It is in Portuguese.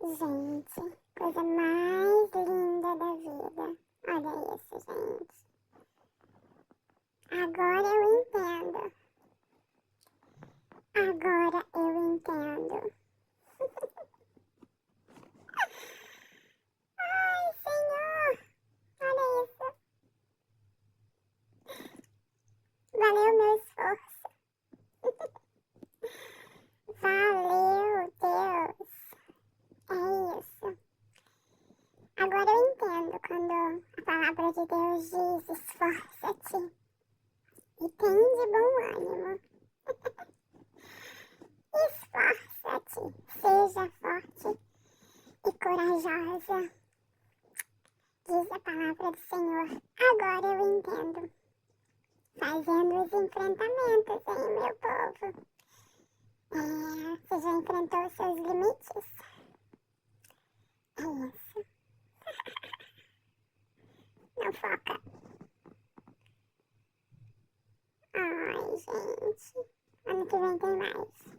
Gente, coisa mais linda da vida. Olha isso, gente. Agora eu entendo. Agora eu entendo. Ai, Senhor! Olha isso. Valeu meu esforço. Valeu, Deus. É isso. Agora eu entendo quando a palavra de Deus diz: esforça-te e tem de bom ânimo. Esforça-te, seja forte e corajosa. Diz a palavra do Senhor. Agora eu entendo. Fazendo os enfrentamentos, hein, meu povo? Você já enfrentou os seus limites? É isso. Não foca. Ai, gente. Ano que vem tem mais.